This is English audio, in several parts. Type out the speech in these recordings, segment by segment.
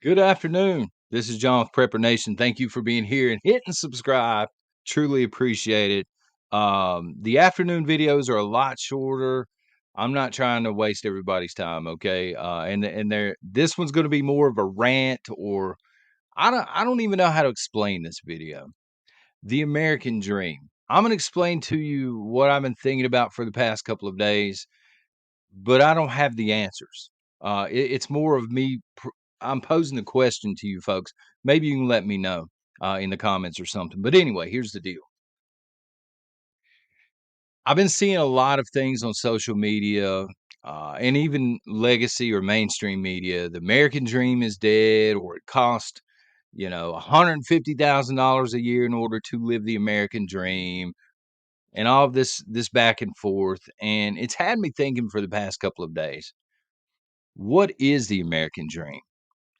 Good afternoon. This is John with Prepper Nation. Thank you for being here and hitting subscribe. Truly appreciate it. The afternoon videos are a lot shorter. I'm not trying to waste everybody's time, okay? And this one's going to be more of a rant, or I don't even know how to explain this video. The American dream. I'm going to explain to you what I've been thinking about for the past couple of days, but I don't have the answers. It's more of me. I'm posing the question to you folks. Maybe you can let me know in the comments or something. But anyway, here's the deal. I've been seeing a lot of things on social media and even legacy or mainstream media. The American dream is dead, or it cost, $150,000 a year in order to live the American dream, and all of this back and forth. And it's had me thinking for the past couple of days. What is the American dream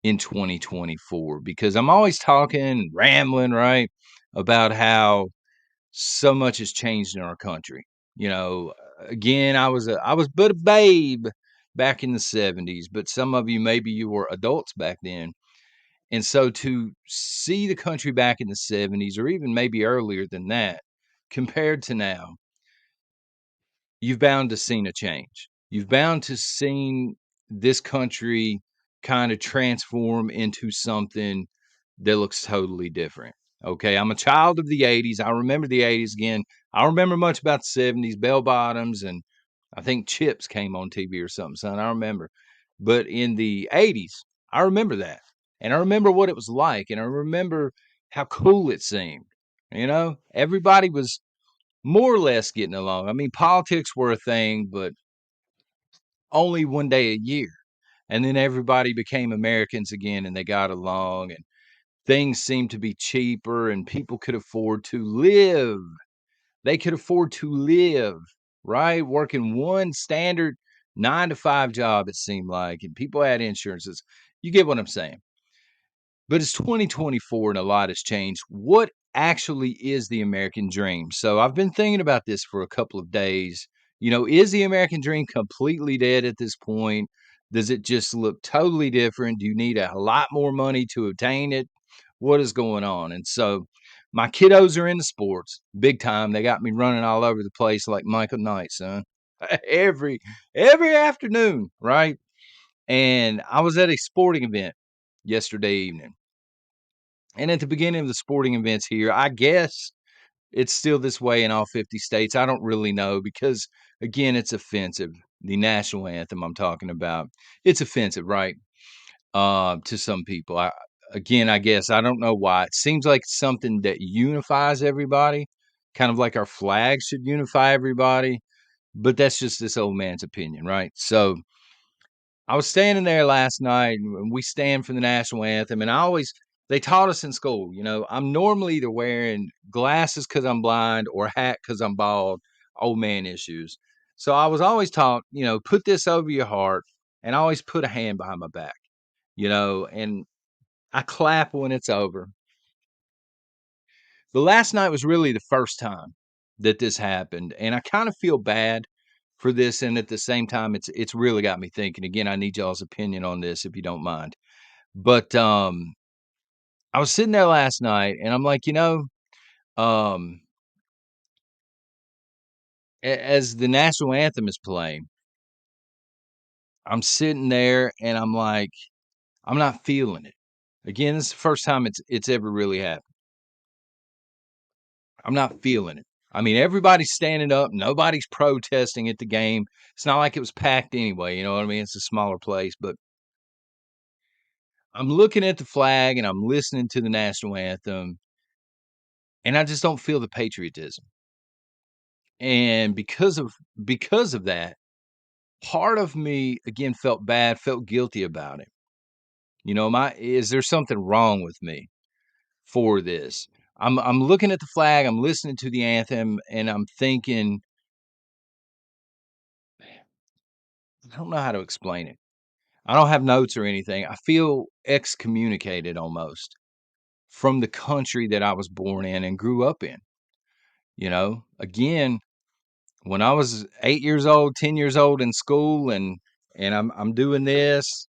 in 2024? Because I'm always talking, rambling, right, about how so much has changed in our country. Again, I was but a babe back in the 70s, but some of you, maybe you were adults back then. And so to see the country back in the 70s, or even maybe earlier than that, compared to now, you've bound to seen a change. You've bound to seen this country kind of transform into something that looks totally different. Okay, I'm a child of the 80s. I remember the 80s again. I don't remember much about the 70s, bell bottoms, and I think Chips came on TV or something, son. I remember. But in the 80s, I remember that. And I remember what it was like. And I remember how cool it seemed. Everybody was more or less getting along. I mean, politics were a thing, but only one day a year. And then everybody became Americans again and they got along, and things seemed to be cheaper and people could afford to live. They could afford to live, right? Working one standard 9 to 5 job, it seemed like, and people had insurances. You get what I'm saying? But it's 2024 and a lot has changed. What actually is the American dream? So I've been thinking about this for a couple of days. Is the American dream completely dead at this point? Does it just look totally different? Do you need a lot more money to obtain it? What is going on? And so my kiddos are into sports big time. They got me running all over the place like Michael Knight, son. every afternoon, right? And I was at a sporting event yesterday evening. And at the beginning of the sporting events here, I guess it's still this way in all 50 states. I don't really know because, again, it's offensive. The national anthem I'm talking about, it's offensive, right? To some people. I guess I don't know why. It seems like something that unifies everybody, kind of like our flag should unify everybody. But that's just this old man's opinion, right? So I was standing there last night, and we stand for the national anthem, and they taught us in school, I'm normally either wearing glasses because I'm blind or a hat because I'm bald, old man issues. So I was always taught, put this over your heart, and I always put a hand behind my back, and I clap when it's over. The last night was really the first time that this happened, and I kind of feel bad for this, and at the same time, it's really got me thinking. Again, I need y'all's opinion on this if you don't mind. But I was sitting there last night, and I'm like, um, as the national anthem is playing, I'm sitting there, and I'm like, I'm not feeling it. Again, this is the first time it's ever really happened. I'm not feeling it. I mean, everybody's standing up, nobody's protesting at the game. It's not like it was packed anyway, you know what I mean? It's a smaller place, but I'm looking at the flag and I'm listening to the national anthem, and I just don't feel the patriotism. And because of that, part of me again felt bad, felt guilty about it. My is there something wrong with me for this? I'm looking at the flag, I'm listening to the anthem, and I'm thinking, I don't know how to explain it. I don't have notes or anything. I feel excommunicated almost from the country that I was born in and grew up in. Again, when I was 8 years old, 10 years old in school, and I'm doing this,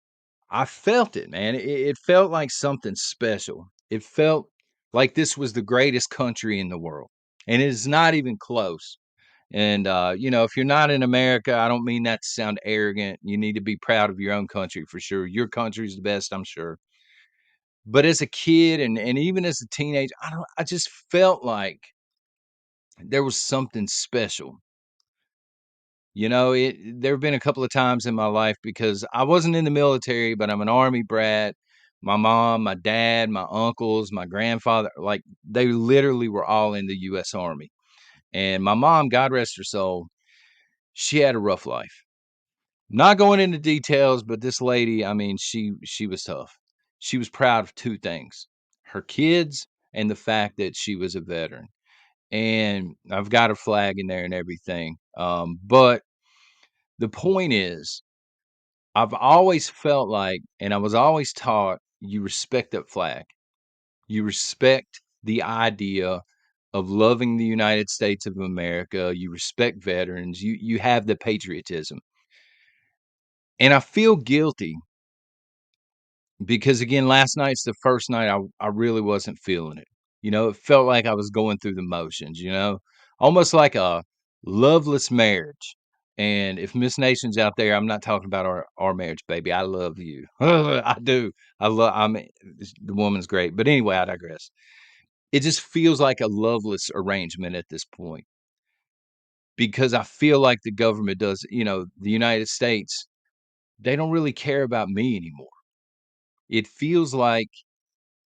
I felt it, man. It felt like something special. It felt like this was the greatest country in the world, and it is not even close. And, if you're not in America, I don't mean that to sound arrogant. You need to be proud of your own country for sure. Your country's the best, I'm sure. But as a kid and even as a teenager, I just felt like there was something special. There have been a couple of times in my life because I wasn't in the military, but I'm an army brat. My mom, my dad, my uncles, my grandfather, like they literally were all in the US Army. And my mom, God rest her soul, she had a rough life. Not going into details, but this lady, I mean, she was tough. She was proud of 2 things, her kids and the fact that she was a veteran. And I've got her flag in there and everything. But the point is, I've always felt like, and I was always taught, you respect that flag. You respect the idea of loving the United States of America. You respect veterans. You have the patriotism. And I feel guilty because again, last night's the first night I really wasn't feeling it. It felt like I was going through the motions, almost like a loveless marriage. And if Miss Nation's out there, I'm not talking about our marriage, baby. I love you. I do. I mean, the woman's great. But anyway, I digress. It just feels like a loveless arrangement at this point because I feel like the government does, the United States, they don't really care about me anymore. It feels like,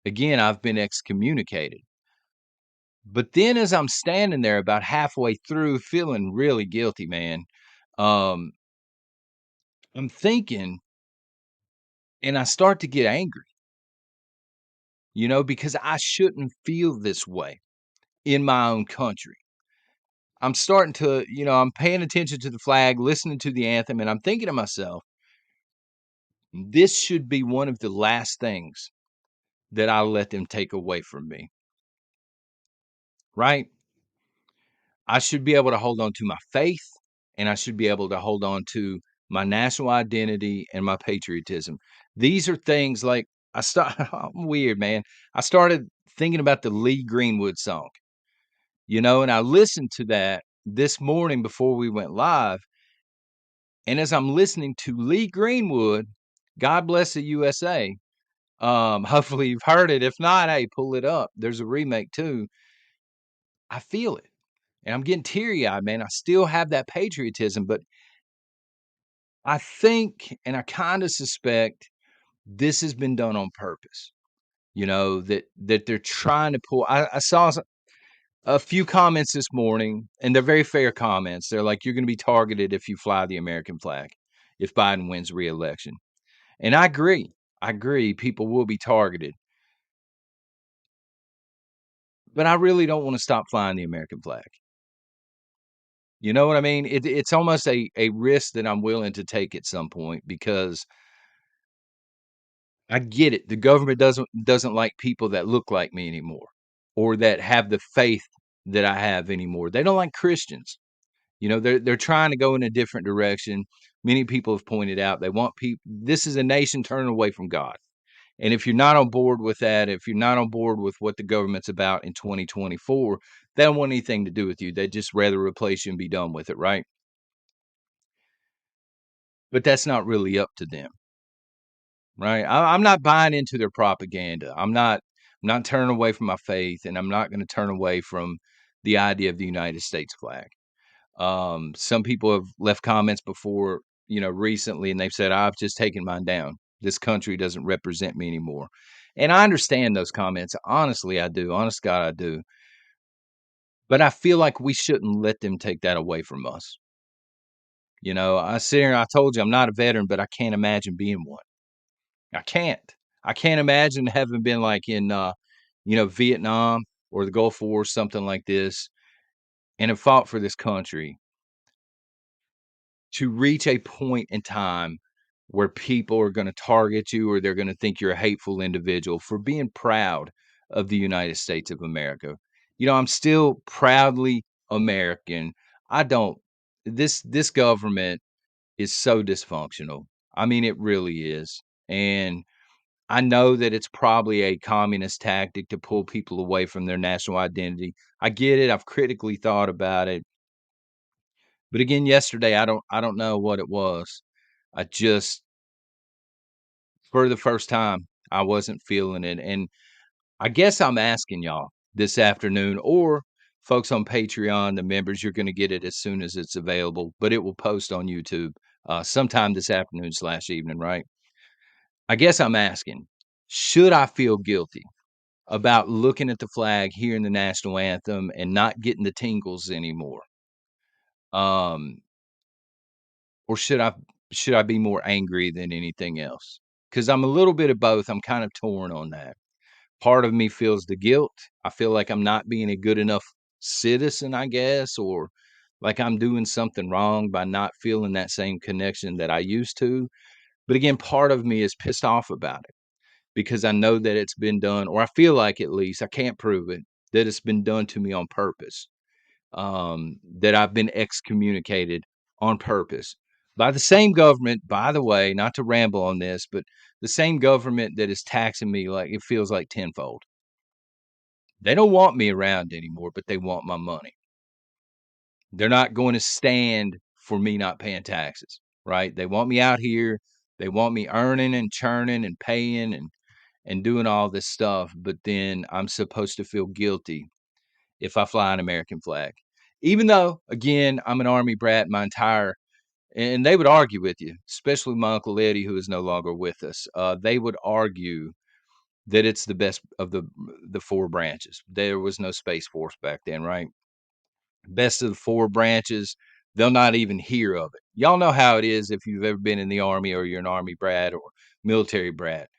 again, I've been excommunicated. But then as I'm standing there about halfway through feeling really guilty, man, um, I'm thinking and I start to get angry, because I shouldn't feel this way in my own country. I'm starting to, I'm paying attention to the flag, listening to the anthem, and I'm thinking to myself, this should be one of the last things that I let them take away from me, right? I should be able to hold on to my faith, and I should be able to hold on to my national identity and my patriotism. These are things like I'm weird, man. I started thinking about the Lee Greenwood song, and I listened to that this morning before we went live. And as I'm listening to Lee Greenwood, God Bless the USA, hopefully you've heard it. If not, hey, pull it up. There's a remake too. I feel it. And I'm getting teary-eyed, man. I still have that patriotism, but I think, and I kinda suspect this has been done on purpose, that they're trying to pull I saw a few comments this morning, and they're very fair comments. They're like, "You're gonna be targeted if you fly the American flag, if Biden wins re-election." And I agree. I agree, people will be targeted. But I really don't wanna stop flying the American flag. You know what I mean? It's almost a risk that I'm willing to take at some point because I get it. The government doesn't like people that look like me anymore or that have the faith that I have anymore. They don't like Christians. They're trying to go in a different direction. Many people have pointed out they want people this is a nation turning away from God. And if you're not on board with that, if you're not on board with what the government's about in 2024, they don't want anything to do with you. They'd just rather replace you and be done with it, right? But that's not really up to them. Right, I'm not buying into their propaganda. I'm not turning away from my faith, and I'm not gonna turn away from the idea of the United States flag. Some people have left comments before, recently, and they've said, "I've just taken mine down. This country doesn't represent me anymore." And I understand those comments. Honestly, I do. Honest God, I do. But I feel like we shouldn't let them take that away from us. I sit here and I told you I'm not a veteran, but I can't imagine being one. I can't. I can't imagine having been like in, Vietnam or the Gulf War, something like this, and have fought for this country to reach a point in time where people are gonna target you or they're gonna think you're a hateful individual for being proud of the United States of America. I'm still proudly American. I don't this government is so dysfunctional. I mean, it really is. And I know that it's probably a communist tactic to pull people away from their national identity. I get it. I've critically thought about it. But again, yesterday, I don't know what it was. I just for the first time, I wasn't feeling it. And I guess I'm asking y'all this afternoon or folks on Patreon, the members, you're going to get it as soon as it's available, but it will post on YouTube sometime this afternoon slash evening, right? I guess I'm asking, should I feel guilty about looking at the flag, hearing the national anthem, and not getting the tingles anymore? Um, or should I be more angry than anything else? Because I'm a little bit of both. I'm kind of torn on that. Part of me feels the guilt. I feel like I'm not being a good enough citizen, I guess, or like I'm doing something wrong by not feeling that same connection that I used to. But again, part of me is pissed off about it because I know that it's been done, or I feel like at least I can't prove it, that it's been done to me on purpose. That I've been excommunicated on purpose by the same government, by the way, not to ramble on this, but the same government that is taxing me like it feels like tenfold. They don't want me around anymore, but they want my money. They're not going to stand for me not paying taxes, right? They want me out here. They want me earning and churning and paying and doing all this stuff, but then I'm supposed to feel guilty if I fly an American flag. Even though, again, I'm an Army brat my entire and they would argue with you, especially my Uncle Eddie, who is no longer with us. They would argue that it's the best of the four branches. There was no Space Force back then, right? Best of the four branches. They'll not even hear of it. Y'all know how it is if you've ever been in the Army or you're an Army brat or military brat.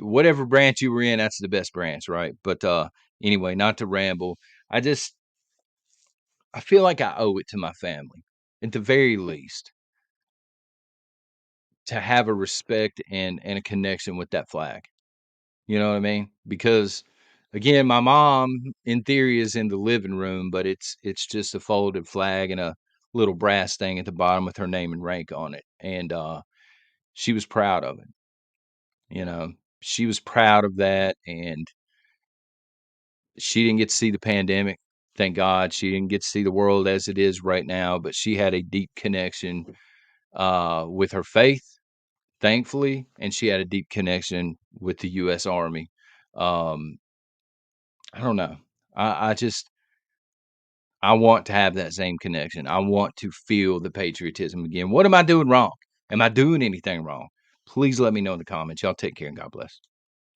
Whatever branch you were in, that's the best branch, right? But anyway, not to ramble. I just I feel like I owe it to my family, at the very least, to have a respect and a connection with that flag. You know what I mean? Because again, my mom in theory is in the living room, but it's just a folded flag and a little brass thing at the bottom with her name and rank on it. And she was proud of it, you know. She was proud of that and she didn't get to see the pandemic. Thank God she didn't get to see the world as it is right now, but she had a deep connection with her faith, thankfully, and she had a deep connection with the US Army. Um, I don't know. I just I want to have that same connection. I want to feel the patriotism again. What am I doing wrong? Am I doing anything wrong? Please let me know in the comments. Y'all take care and God bless.